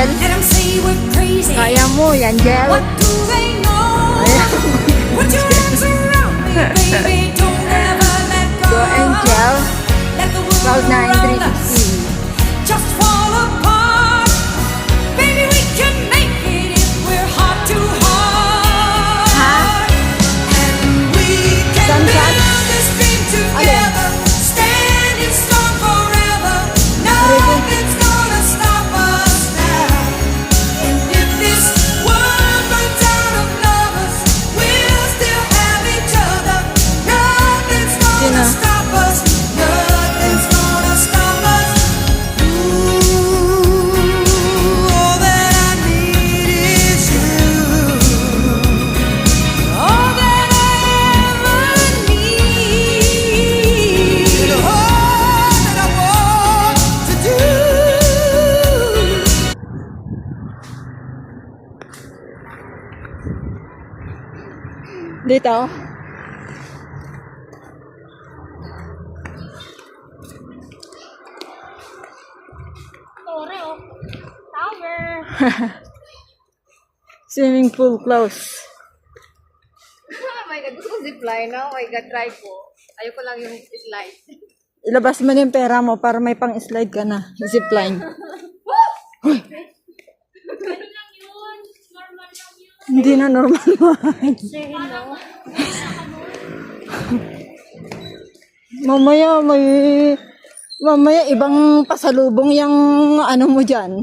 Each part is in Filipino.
Angel. Kaya mo, Angel. Go, Angel. Cloud 9, 360. Just fall apart. Baby, we can make it if we're heart to heart. And we can build this dream together. Standing strong forever. Nothing's gonna stop us now. And if this world runs out of lovers, we'll still have each other. Nothing's gonna stop us. Nothing's gonna stop us. All that I need is you. All that I ever need. All that I want to do. Dito. Tower. Swimming pool close. Oh my God, gusto ko zipline na. Oh my God, try ko. Ayoko lang yung slide. Ilabas mo na yung pera mo para may pang-slide ka na. Zipline. Hindi na normal mo. Mamaya ibang pasalubong yung ano mo dyan.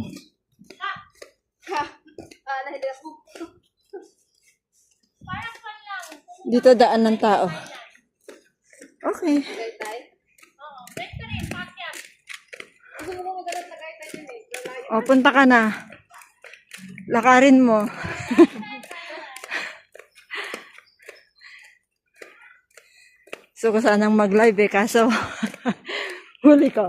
Nahili ako. Dito daan ng tao. Okay. Tay. Gusto mo magalat na kahit tayo yun eh. O, punta ka na. Lakarin mo. So, ko sanang mag-live eh, kaso huli ka.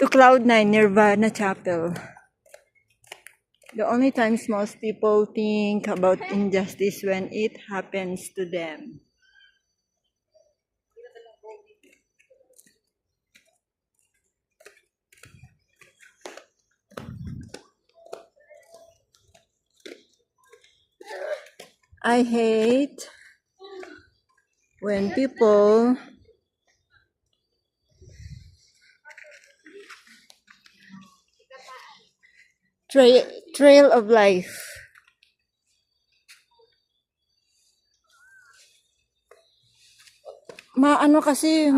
To Cloud 9, Nirvana Chapel. The only times most people think about injustice when it happens to them. I hate when people trail of life. Maano kasi